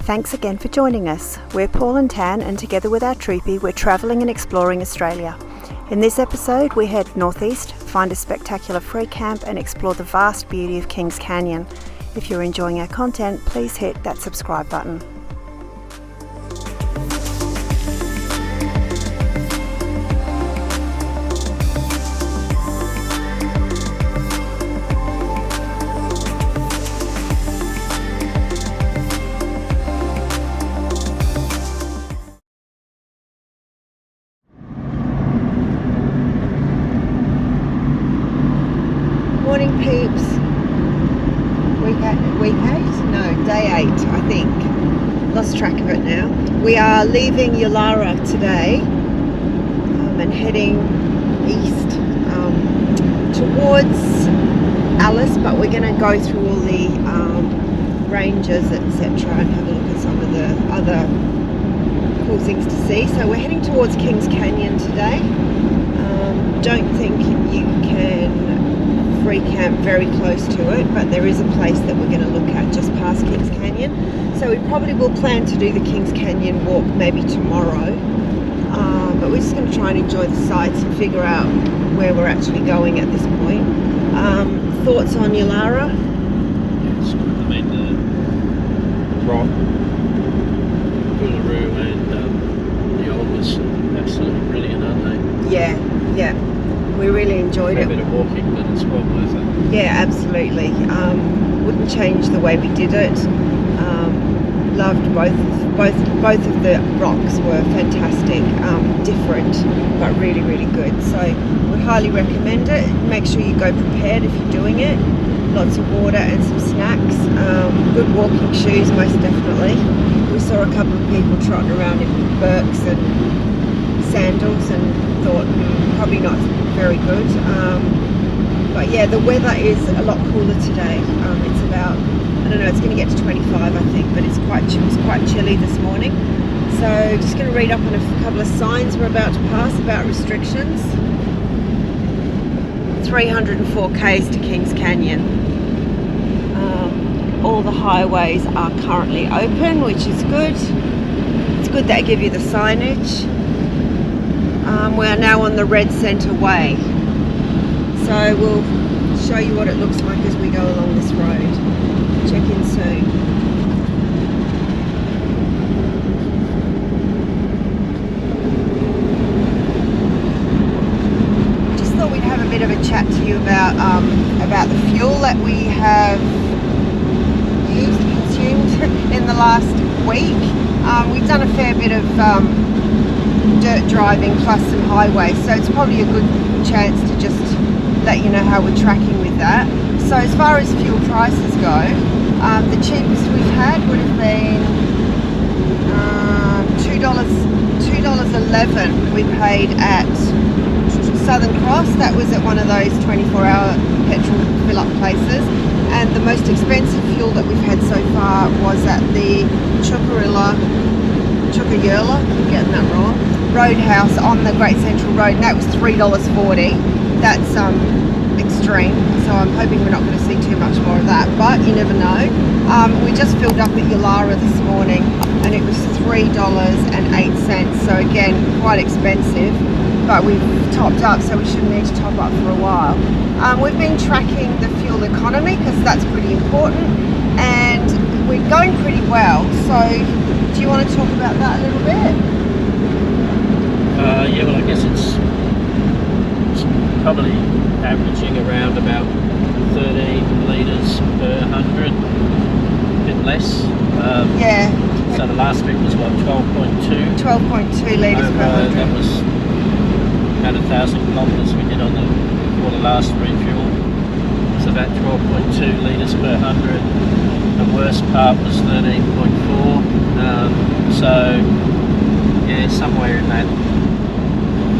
Thanks again for joining us. We're Paul and Tan, and together with our TROOPY, we're travelling and exploring Australia. In this episode, we head northeast, find a spectacular free camp and explore the vast beauty of Kings Canyon. If you're enjoying our content, please hit that subscribe button. Morning peeps. Week 8? No, day 8 I think. Lost track of it now. We are leaving Yulara today and heading east towards Alice, but we're going to go through all the ranges, etc., and have a look at some of the other cool things to see. So we're heading towards Kings Canyon today. Don't think you can free camp very close to it, but there is a place that we're going to look at just past Kings Canyon. So we probably will plan to do the Kings Canyon walk maybe tomorrow, but we're just going to try and enjoy the sights and figure out where we're actually going at this point. Thoughts on Yulara? I mean, the rock, Uluru and the old was absolutely brilliant, aren't they? Yeah. We really enjoyed it. A bit of walking, but it's well worth it. Yeah, absolutely. Wouldn't change the way we did it. Loved both of the rocks were fantastic, different, but really, really good. So we highly recommend it. Make sure you go prepared if you're doing it. Lots of water and some snacks. Good walking shoes, most definitely. We saw a couple of people trotting around in Birks and sandals and thought probably not very good, but yeah, the weather is a lot cooler today. It's about, I don't know, it's going to get to 25 I think, but it was quite chilly this morning. So just going to read up on a couple of signs we're about to pass about restrictions. 304 k's to Kings Canyon. All the highways are currently open, which is good. It's good that give you the signage. We're now on the Red Centre Way, so we'll show you what it looks like as we go along this road. Check in soon. Just thought we'd have a bit of a chat to you about the fuel that we have consumed in the last week. We've done a fair bit of dirt driving plus some highways, so it's probably a good chance to just let you know how we're tracking with that. So as far as fuel prices go, the cheapest we've had would have been $2.11 we paid at Southern Cross. That was at one of those 24-hour petrol fill-up places, and the most expensive fuel that we've had so far was at the Tiegear, I'm getting that wrong, Roadhouse on the Great Central Road, and that was $3.40. That's extreme, so I'm hoping we're not going to see too much more of that, but you never know. We just filled up at Yulara this morning and it was $3.08, so again quite expensive, but we've topped up, so we shouldn't need to top up for a while. We've been tracking the fuel economy because that's pretty important, and we're going pretty well. So do you want to talk about that a little bit? Yeah, well, I guess it's probably averaging around about 13 litres per 100, a bit less. Yeah. So the last bit was what, 12.2? 12.2 litres per 100. That was about 1,000 kilometres we did on the last refuel. So about 12.2 litres per 100. The worst part was 13.4. So yeah, somewhere in that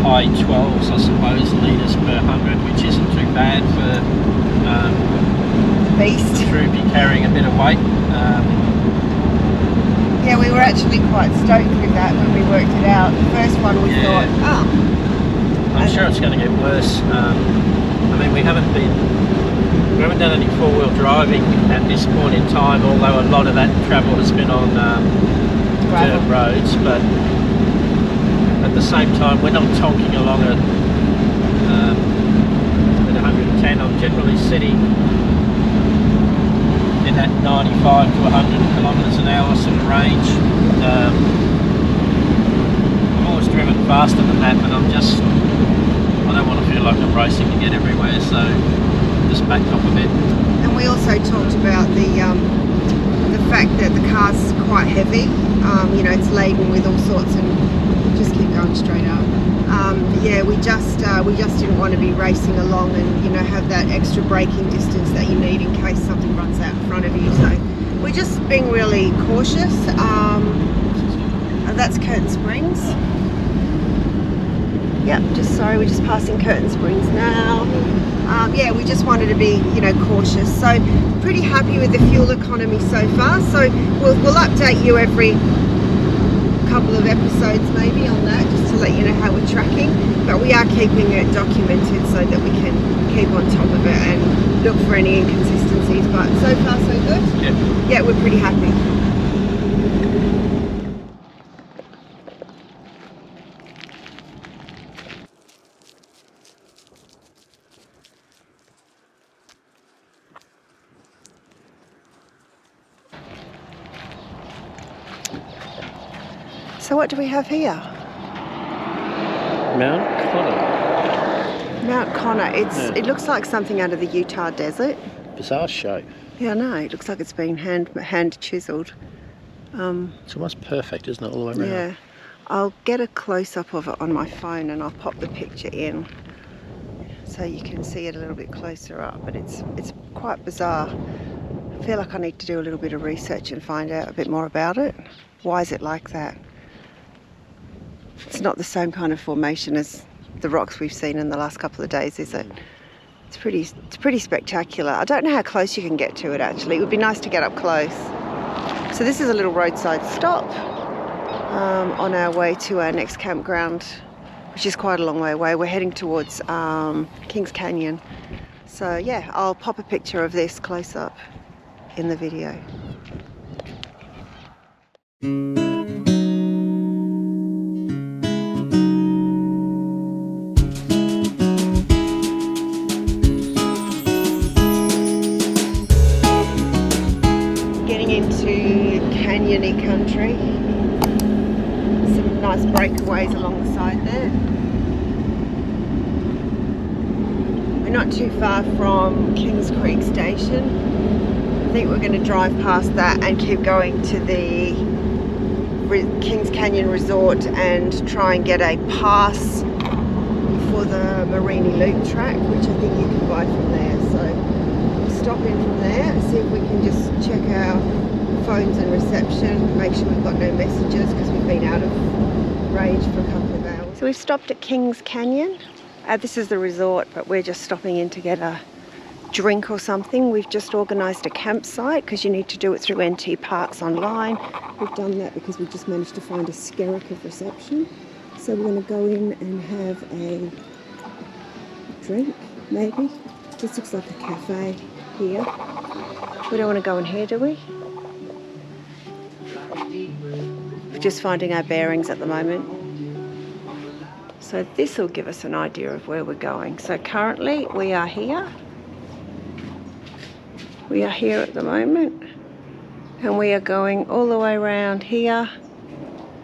high 12s, I suppose, litres per 100, which isn't too bad for beast. TROOPY carrying a bit of weight. Yeah, we were actually quite stoked with that when we worked it out. The first one we thought, I'm sure it's going to get worse. I mean, we haven't been We haven't done any four-wheel driving at this point in time, although a lot of that travel has been on dirt roads, but at the same time we're not tonking along at 110. I'm generally sitting in that 95 to 100 kilometres an hour sort of range. I've always driven faster than that, but I don't want to feel like I'm racing to get everywhere, so just backed off a bit. And we also talked about the fact that the car's quite heavy. You know, it's laden with all sorts, and just keep going straight up. Yeah, we just didn't want to be racing along and, you know, have that extra braking distance that you need in case something runs out in front of you. So we're just being really cautious. That's Curtin Springs. Yep, we're just passing Curtin Springs now. Yeah, we just wanted to be, you know, cautious. So pretty happy with the fuel economy so far. So we'll update you every couple of episodes maybe on that, just to let you know how we're tracking. But we are keeping it documented so that we can keep on top of it and look for any inconsistencies. But so far so good. Yeah. Yeah, we're pretty happy. So what do we have here? Mount Connor. Mount Connor. It looks like something out of the Utah desert. Bizarre shape. Yeah, I know. It looks like it's been hand chiseled. It's almost perfect, isn't it, all the way around? Yeah. I'll get a close-up of it on my phone and I'll pop the picture in so you can see it a little bit closer up. But it's quite bizarre. I feel like I need to do a little bit of research and find out a bit more about it. Why is it like that? It's not the same kind of formation as the rocks we've seen in the last couple of days, is it? It's pretty spectacular. I don't know how close you can get to it actually. It would be nice to get up close. So this is a little roadside stop on our way to our next campground, which is quite a long way away. We're heading towards Kings Canyon. So yeah, I'll pop a picture of this close up in the video. Into canyony country. Some nice breakaways along the side there. We're not too far from Kings Creek Station. I think we're going to drive past that and keep going to the Kings Canyon Resort and try and get a pass for the Marini Loop track, which I think you can buy from there. So stop in from there and see if we can just check our phones and reception, make sure we've got no messages because we've been out of range for a couple of hours. So we've stopped at Kings Canyon. This is the resort, but we're just stopping in to get a drink or something. We've just organised a campsite because you need to do it through NT Parks online. We've done that because we just managed to find a skerrick of reception. So we're going to go in and have a drink, maybe. This looks like a cafe here. We don't want to go in here, do we? We're just finding our bearings at the moment. So this will give us an idea of where we're going. So currently we are here. We are here at the moment. And we are going all the way around here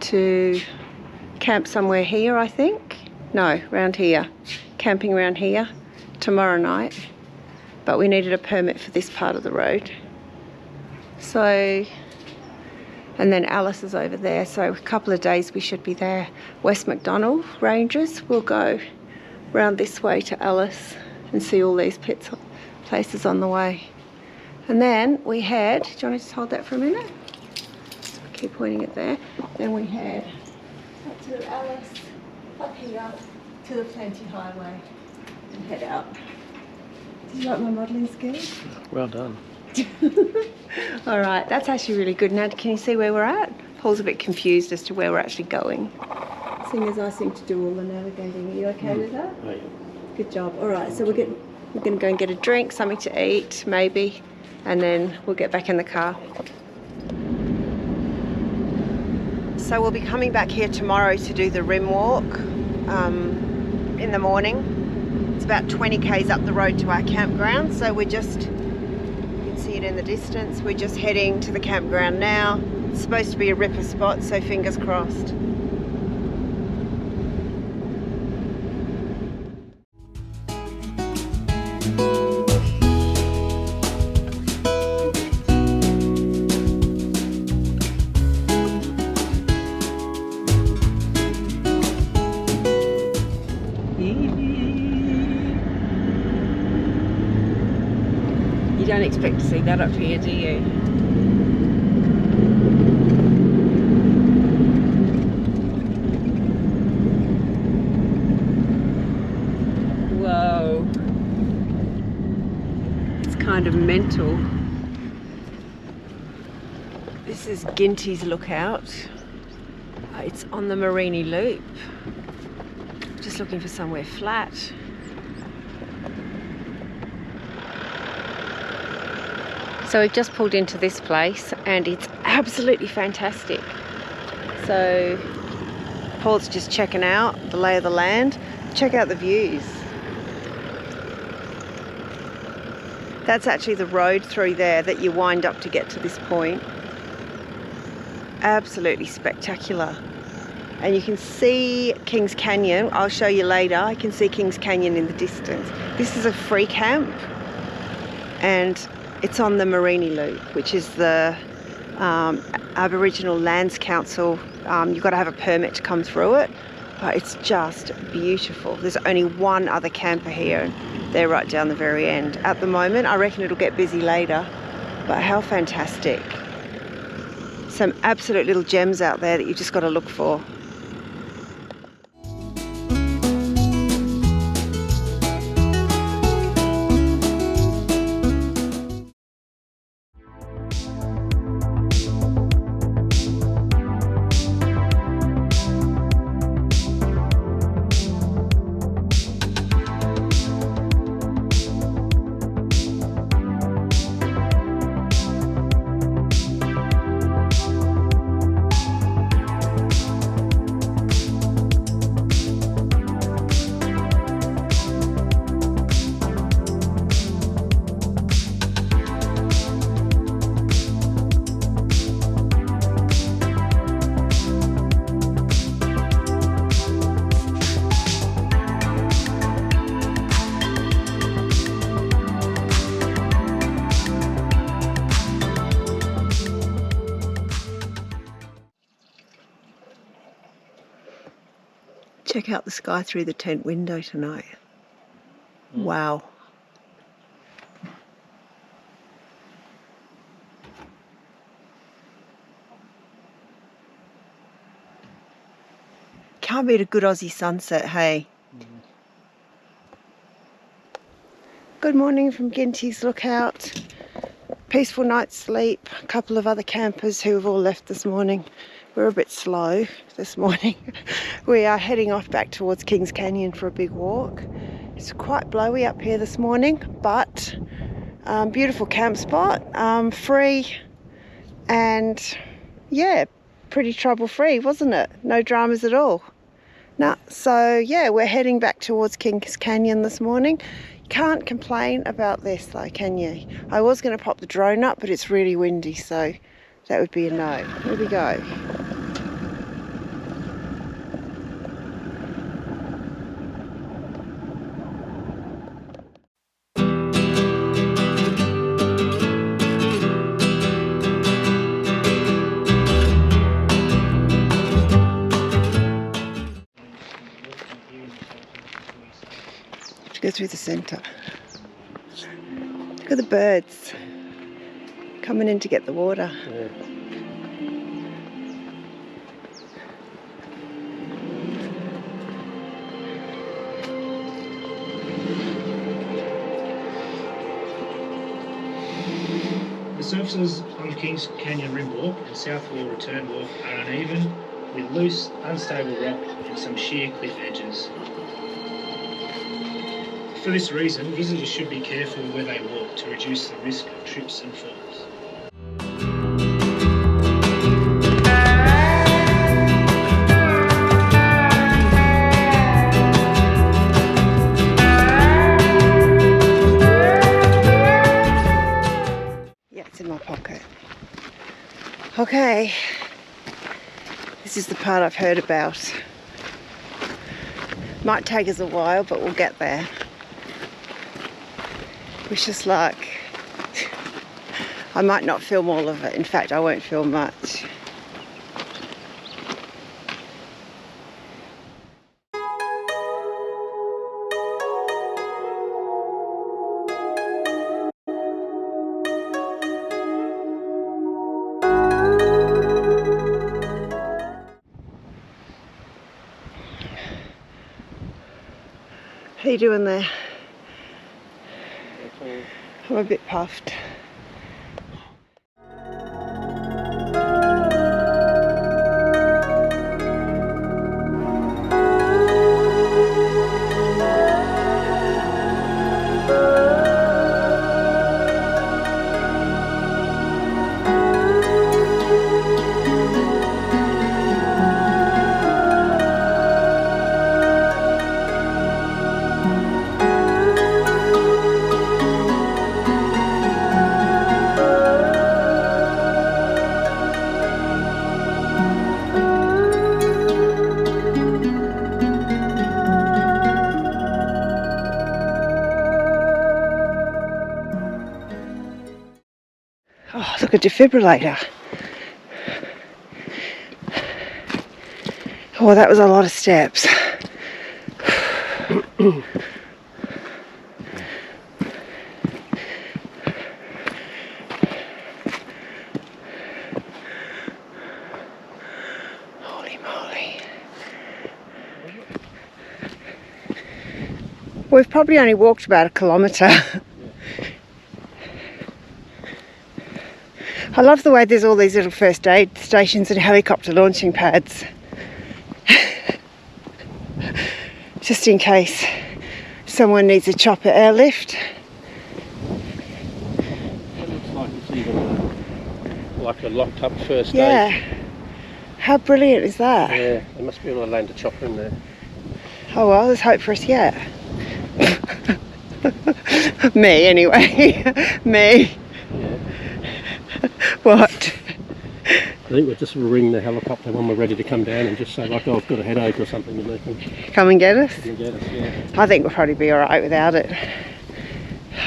to camp somewhere here, I think. No, around here. Camping around here tomorrow night. But we needed a permit for this part of the road. So, and then Alice is over there, so a couple of days we should be there. West Macdonald Rangers will go round this way to Alice and see all these places on the way. And then we head, do you want to just hold that for a minute? I'll keep pointing it there. Then we head up to Alice, up here to the Plenty Highway and head out. Did you like my modelling skills? Well done. All right, that's actually really good. Now, can you see where we're at? Paul's a bit confused as to where we're actually going. Seeing as I seem to do all the navigating. Are you okay with that? Right. Good job. All right, so we're We're going to go and get a drink, something to eat, maybe, and then we'll get back in the car. So we'll be coming back here tomorrow to do the rim walk in the morning. It's about 20 k's up the road to our campground, so we're just, you can see it in the distance, we're just heading to the campground now. It's supposed to be a ripper spot, so fingers crossed. You don't expect to see that up here, do you? Whoa. It's kind of mental. This is Ginty's lookout. It's on the Marini Loop. Just looking for somewhere flat. So we've just pulled into this place and it's absolutely fantastic. So Paul's just checking out the lay of the land. Check out the views. That's actually the road through there that you wind up to get to this point. Absolutely spectacular. And you can see Kings Canyon. I'll show you later. I can see Kings Canyon in the distance. This is a free camp and it's on the Marini Loop, which is the Aboriginal Lands Council. You've got to have a permit to come through it, but it's just beautiful. There's only one other camper here, and they're right down the very end. At the moment, I reckon it'll get busy later, but how fantastic. Some absolute little gems out there that you've just got to look for. Check out the sky through the tent window tonight. Wow. Can't beat a good Aussie sunset, hey? Good morning from Ginty's lookout. Peaceful night's sleep. A couple of other campers who have all left this morning. We're a bit slow this morning. We are heading off back towards Kings Canyon for a big walk. It's quite blowy up here this morning, but beautiful camp spot, free, and yeah, pretty trouble-free, wasn't it? No dramas at all. No, so yeah, we're heading back towards Kings Canyon this morning. Can't complain about this though, can you? I was going to pop the drone up, but it's really windy, so that would be a no. Here we go. Go through the centre. Look at the birds coming in to get the water. Yeah. The surfaces on Kings Canyon Rim Walk and South Wall Return Walk are uneven, with loose, unstable rock and some sheer cliff edges. For this reason, visitors should be careful where they walk to reduce the risk of trips and falls. Yeah, it's in my pocket. Okay, this is the part I've heard about. Might take us a while, but we'll get there. Which is like, I might not film all of it. In fact, I won't film much. How you doing there? I'm a bit puffed. Oh, look, a defibrillator. Oh, that was a lot of steps. Holy moly. We've probably only walked about 1 kilometre. I love the way there's all these little first aid stations and helicopter launching pads. Just in case someone needs a chopper airlift. It looks like it's even like a locked up first Yeah. aid. How brilliant is that? Yeah, they must be able to land a chopper in there. Oh well, there's hope for us yet. Me anyway. Me. Yeah. What? I think we'll just ring the helicopter when we're ready to come down and just say like, oh, I've got a headache or something, and they can Come and get us? come and get us, yeah. I think we'll probably be alright without it.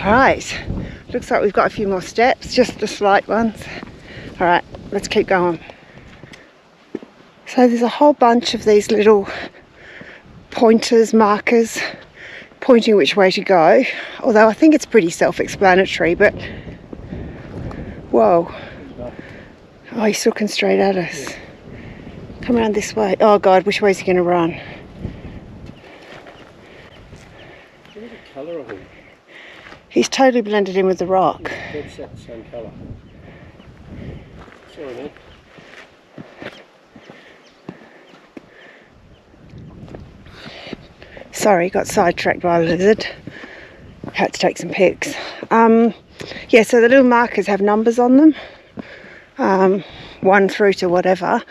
Alright, looks like we've got a few more steps, just the slight ones. Alright, let's keep going. So there's a whole bunch of these little pointers, markers, pointing which way to go. Although I think it's pretty self-explanatory, but whoa. Oh, he's looking straight at us. Yeah. Come around this way. Oh God, which way is he going to run? Look at the colour of him. He's totally blended in with the rock. It's that same colour. Sorry, mate. Sorry, got sidetracked by a lizard. Had to take some pics. Yeah, so the little markers have numbers on them. 1 through to whatever,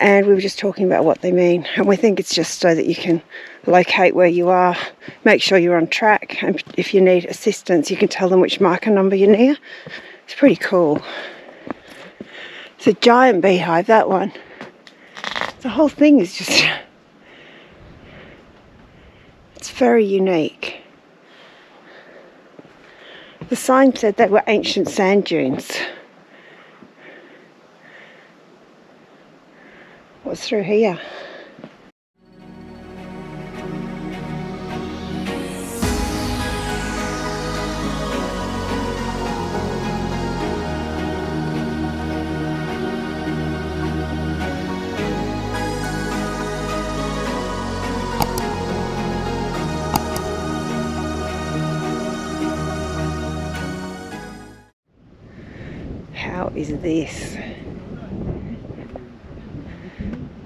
and we were just talking about what they mean, and we think it's just so that you can locate where you are, make sure you're on track, and if you need assistance you can tell them which marker number you're near. It's pretty cool. It's a giant beehive, that one. The whole thing is just, it's very unique. The sign said they were ancient sand dunes. What's through here? How is this?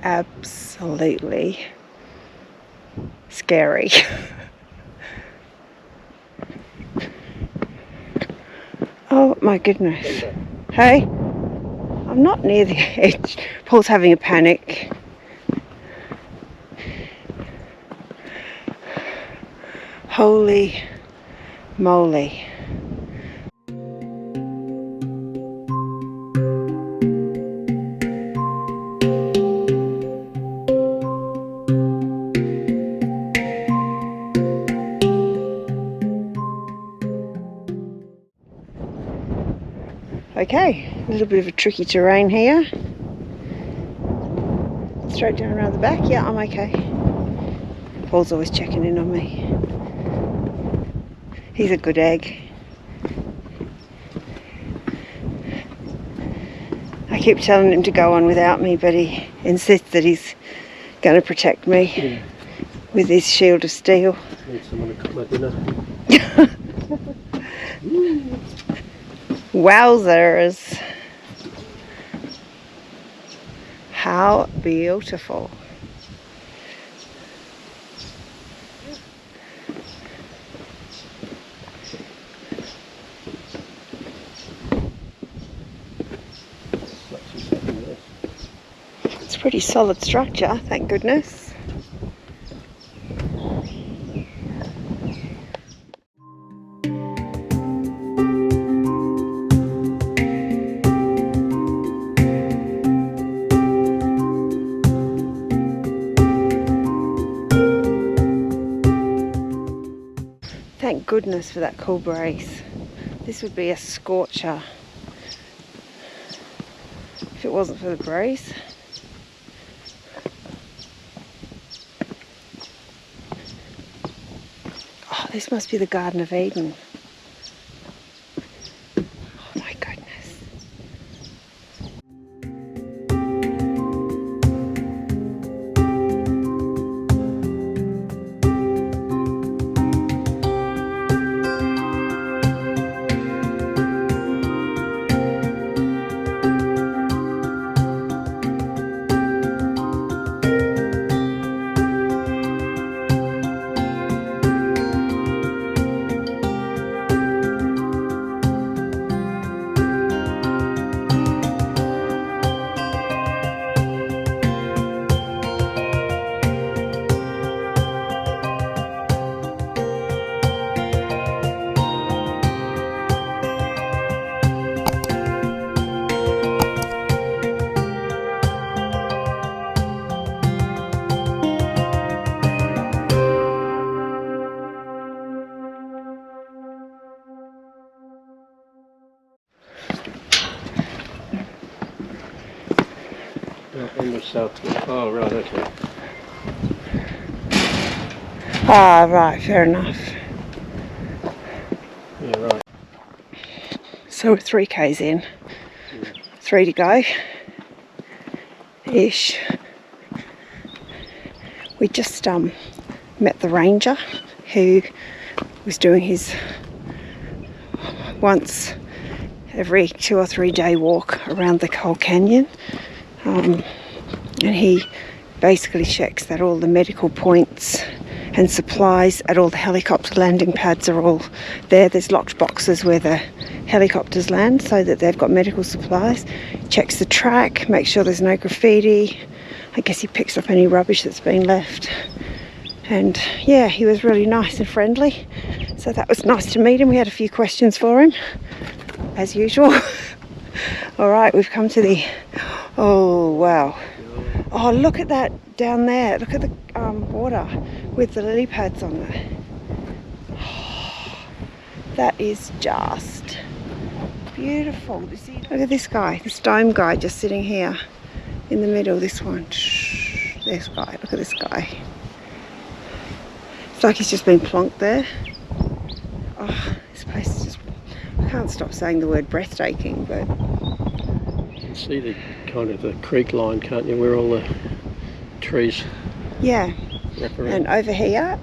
Absolutely scary. my goodness. Hey? I'm not near the edge. Paul's having a panic. Holy moly. Okay, a little bit of a tricky terrain here. Straight down around the back. Yeah, I'm okay. Paul's always checking in on me. He's a good egg. I keep telling him to go on without me, but he insists that he's going to protect me with his shield of steel. Need someone to cook my dinner. Wowzers! How beautiful. It's a pretty solid structure, thank goodness. Thank goodness for that cool breeze. This would be a scorcher if it wasn't for the breeze. Oh, this must be the Garden of Eden. Oh my goodness. Oh, right, okay. Ah, right, fair enough. Yeah, right. So we're 3k's in. 3 to go. Ish. We just met the ranger who was doing his once every 2 or 3 day walk around the whole canyon. And he basically checks that all the medical points and supplies at all the helicopter landing pads are all there. There's locked boxes where the helicopters land so that they've got medical supplies. Checks the track, makes sure there's no graffiti. I guess he picks up any rubbish that's been left. And yeah, he was really nice and friendly. So that was nice to meet him. We had a few questions for him, as usual. All right, we've come to the... Oh, wow. Oh, look at that down there. Look at the water with the lily pads on it. Oh, that is just beautiful. Look at this guy, this dome guy just sitting here in the middle. This one. This guy. Look at this guy. It's like he's just been plonked there. Oh, this place is just... I can't stop saying the word breathtaking, but... You can see the kind of the creek line, can't you, where all the trees yeah, wrap around. and over here,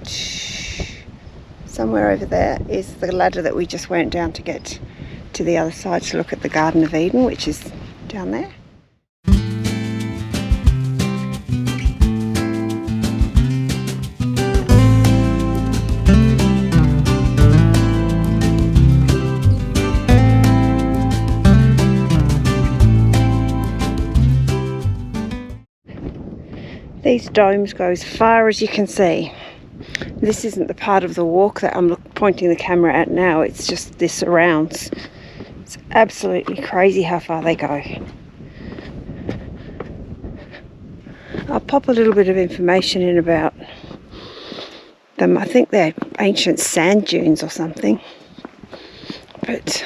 somewhere over there, is the ladder that we just went down to get to the other side to look at the Garden of Eden, which is down there. These domes go as far as you can see. This isn't the part of the walk that I'm pointing the camera at now, it's just the surrounds. It's absolutely crazy how far they go. I'll pop a little bit of information in about them. I think they're ancient sand dunes or something. But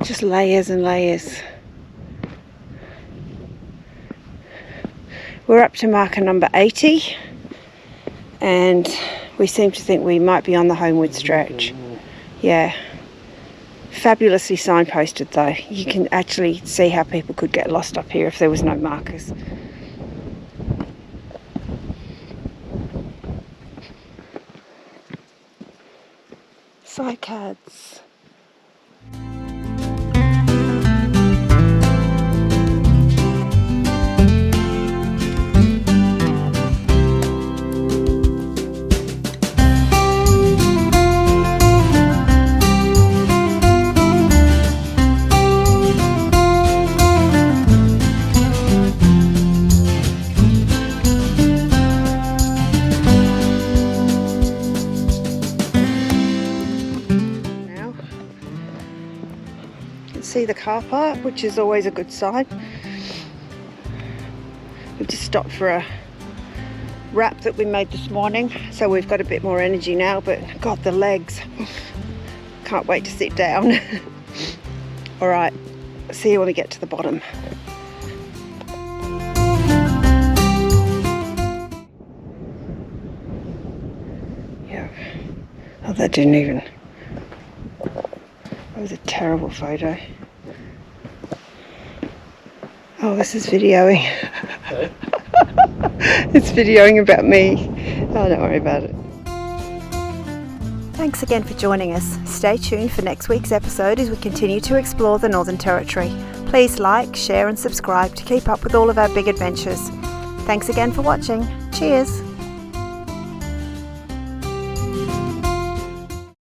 just layers and layers. We're up to marker number 80 and we seem to think we might be on the homeward stretch. Yeah. Fabulously signposted though. You can actually see how people could get lost up here if there was no markers. Cycads. See the car park, which is always a good sign. We've just stopped for a wrap that we made this morning, so we've got a bit more energy now, but God, the legs. Can't wait to sit down. Alright, see you when we get to the bottom. Yeah. Oh, that didn't even... That was a terrible photo. Oh, this is videoing. It's videoing about me. Oh, don't worry about it. Thanks again for joining us. Stay tuned for next week's episode as we continue to explore the Northern Territory. Please like, share and subscribe to keep up with all of our big adventures. Thanks again for watching. Cheers!